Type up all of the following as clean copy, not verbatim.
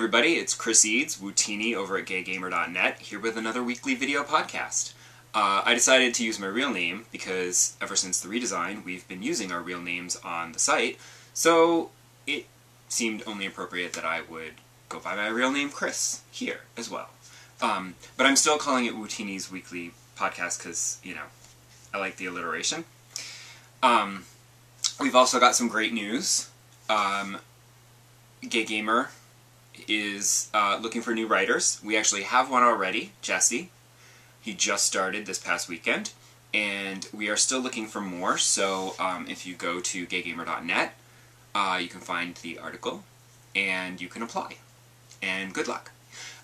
everybody, it's Chris Eads, Wootini over at gaygamer.net, here with another weekly video podcast. I decided to use my real name because ever since the redesign, we've been using our real names on the site, so it seemed only appropriate that I would go by my real name, Chris, here as well. But I'm still calling it Wootini's weekly podcast because, you know, I like the alliteration. We've also got some great news. Gay Gamer is looking for new writers. We actually have one already, Jesse. He just started this past weekend, and we are still looking for more, so if you go to gaygamer.net, you can find the article, and you can apply. And good luck.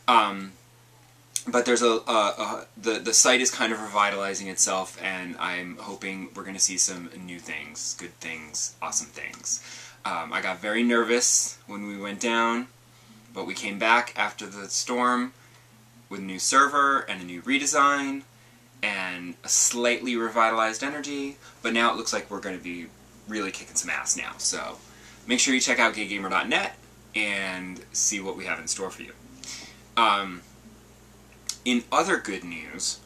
But there's the site is kind of revitalizing itself, and I'm hoping we're going to see some new things, good things, awesome things. I got very nervous when we went down, but we came back after the storm with a new server and a new redesign and a slightly revitalized energy, but now it looks like we're going to be really kicking some ass now. So make sure you check out gaygamer.net and see what we have in store for you. In other good news,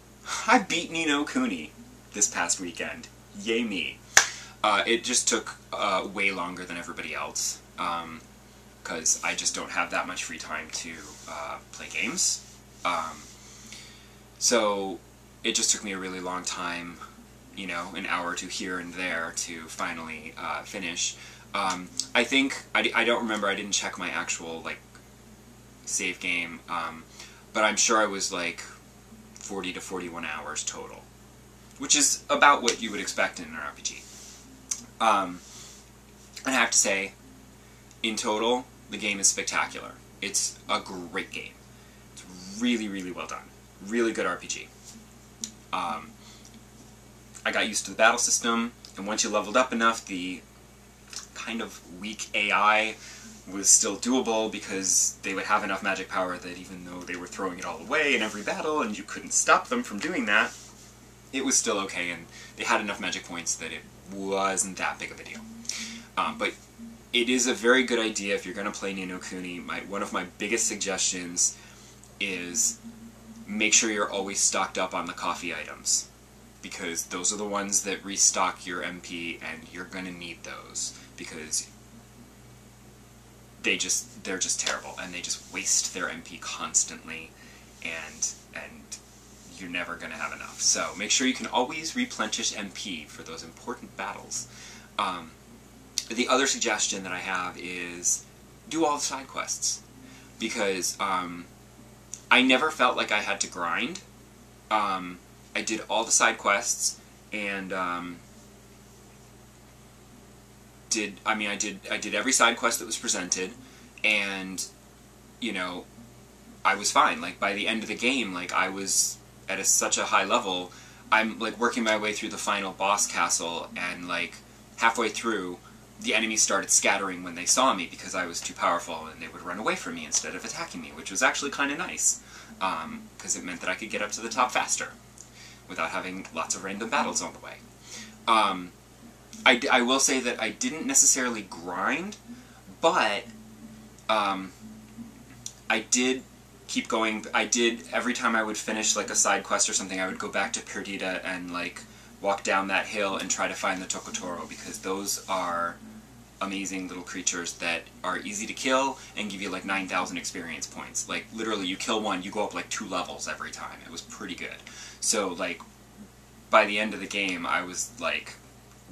I beat Ni No Kuni this past weekend. Yay me. It just took way longer than everybody else, because I just don't have that much free time to play games. So it just took me a really long time, you know, an hour or two here and there to finally finish. I think, I don't remember, I didn't check my actual, like, save game, but I'm sure I was like 40 to 41 hours total, which is about what you would expect in an RPG. And I have to say, in total, the game is spectacular. It's a great game. It's really, really well done. Really good RPG. I got used to the battle system, and once you leveled up enough, the kind of weak AI was still doable because they would have enough magic power that even though they were throwing it all away in every battle and you couldn't stop them from doing that, it was still okay, and they had enough magic points that it wasn't that big of a deal. But it is a very good idea if you're going to play Ni No Kuni. One of my biggest suggestions is make sure you're always stocked up on the coffee items, because those are the ones that restock your MP, and you're going to need those because they're just terrible, and they just waste their MP constantly, and you're never going to have enough. So make sure you can always replenish MP for those important battles. The other suggestion that I have is do all the side quests, because I never felt like I had to grind. I did all the side quests, and I did every side quest that was presented, and, you know, I was fine. Like, by the end of the game, like, I was at such a high level. I'm, like, working my way through the final boss castle, and, like, halfway through, the enemies started scattering when they saw me because I was too powerful, and they would run away from me instead of attacking me, which was actually kind of nice, because it meant that I could get up to the top faster without having lots of random battles on the way. I will say that I didn't necessarily grind, but I did keep going. Every time I would finish like a side quest or something, I would go back to Perdita and like walk down that hill and try to find the Tokotoro, because those are amazing little creatures that are easy to kill and give you like 9,000 experience points. Like, literally, you kill one, you go up like 2 levels every time. It was pretty good. So, like, by the end of the game, I was like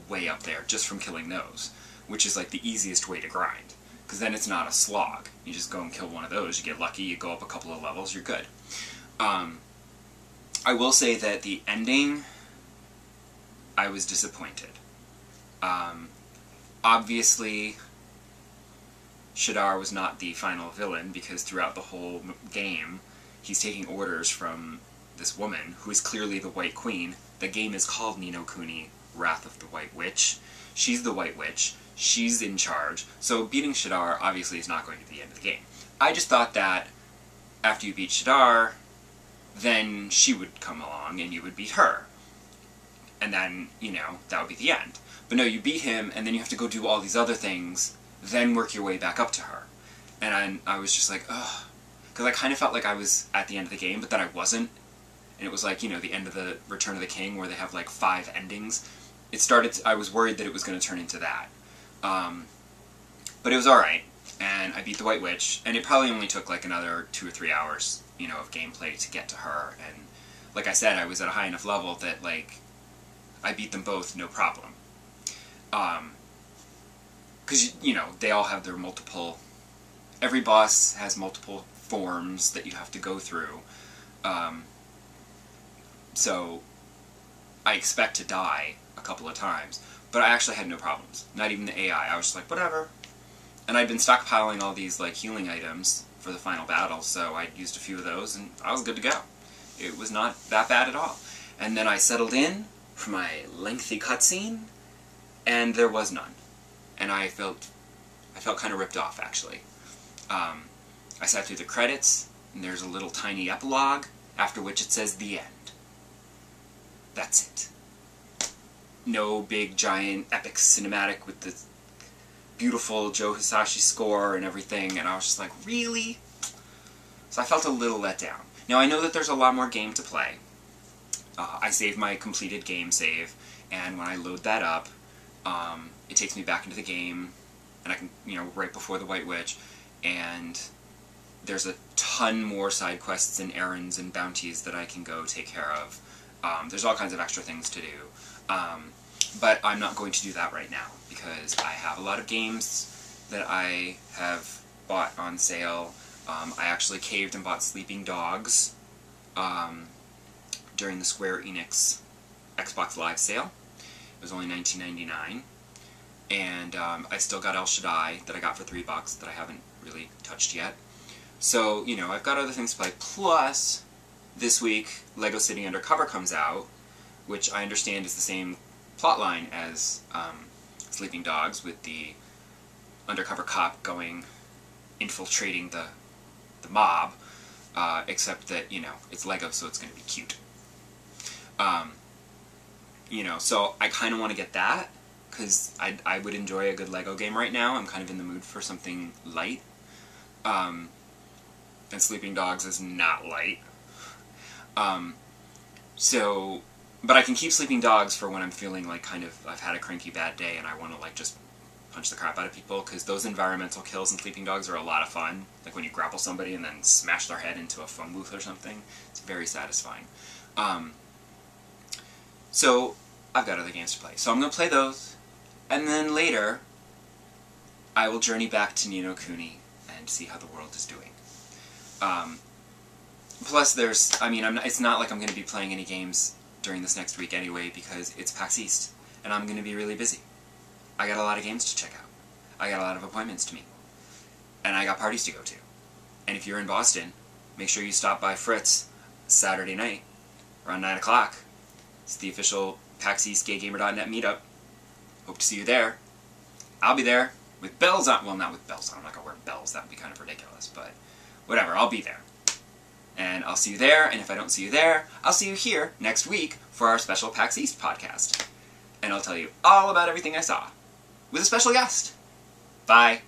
way up there just from killing those, which is like the easiest way to grind, because then it's not a slog. You just go and kill one of those, you get lucky, you go up a couple of levels, you're good. I will say that the ending, I was disappointed. Obviously, Shadar was not the final villain, because throughout the whole game, he's taking orders from this woman, who is clearly the White Queen. The game is called Ni No Kuni, Wrath of the White Witch. She's the White Witch. She's in charge. So beating Shadar obviously is not going to be the end of the game. I just thought that after you beat Shadar, then she would come along and you would beat her. And then, you know, that would be the end. But no, you beat him, and then you have to go do all these other things, then work your way back up to her. And I was just like, ugh. Because I kind of felt like I was at the end of the game, but then I wasn't. And it was like, you know, the end of the Return of the King, where they have like 5 endings. It started, I was worried that it was going to turn into that. But it was alright. And I beat the White Witch, and it probably only took like another 2 or 3 hours, you know, of gameplay to get to her. And like I said, I was at a high enough level that, like, I beat them both no problem. Because, you know, they all have their multiple... Every boss has multiple forms that you have to go through. So, I expect to die a couple of times. But I actually had no problems. Not even the AI. I was just like, whatever. And I'd been stockpiling all these, like, healing items for the final battle, so I used a few of those, and I was good to go. It was not that bad at all. And then I settled in for my lengthy cutscene, and there was none. And I felt kind of ripped off, actually. I sat through the credits, and there's a little tiny epilogue, after which it says the end. That's it. No big, giant, epic cinematic with the beautiful Joe Hisashi score and everything, and I was just like, really? So I felt a little let down. Now, I know that there's a lot more game to play. I saved my completed game save, and when I load that up, it takes me back into the game, and I can, you know, right before the White Witch, and there's a ton more side quests and errands and bounties that I can go take care of. There's all kinds of extra things to do. But I'm not going to do that right now, because I have a lot of games that I have bought on sale. I actually caved and bought Sleeping Dogs during the Square Enix Xbox Live sale. It was only $19.99. And I still got El Shaddai that I got for $3 that I haven't really touched yet. So, you know, I've got other things to play. Plus, this week, Lego City Undercover comes out, which I understand is the same plotline as Sleeping Dogs, with the undercover cop infiltrating the mob, except that, you know, it's Lego, so it's going to be cute. You know, so I kind of want to get that, because I would enjoy a good Lego game right now. I'm kind of in the mood for something light. And Sleeping Dogs is not light. But I can keep Sleeping Dogs for when I'm feeling like I've had a cranky bad day and I want to like just punch the crap out of people, because those environmental kills in Sleeping Dogs are a lot of fun. Like when you grapple somebody and then smash their head into a phone booth or something. It's very satisfying. So I've got other games to play. So I'm going to play those, and then later I will journey back to Ni No Kuni and see how the world is doing. Plus it's not like I'm going to be playing any games during this next week anyway, because it's PAX East, and I'm going to be really busy. I got a lot of games to check out. I got a lot of appointments to meet. And I got parties to go to. And if you're in Boston, make sure you stop by Fritz Saturday night, around 9 o'clock. It's the official PAX East GayGamer.net meetup. Hope to see you there. I'll be there, with bells on. Well, not with bells on. I'm not going to wear bells. That would be kind of ridiculous, but whatever, I'll be there. And I'll see you there, and if I don't see you there, I'll see you here next week for our special PAX East podcast. And I'll tell you all about everything I saw, with a special guest. Bye.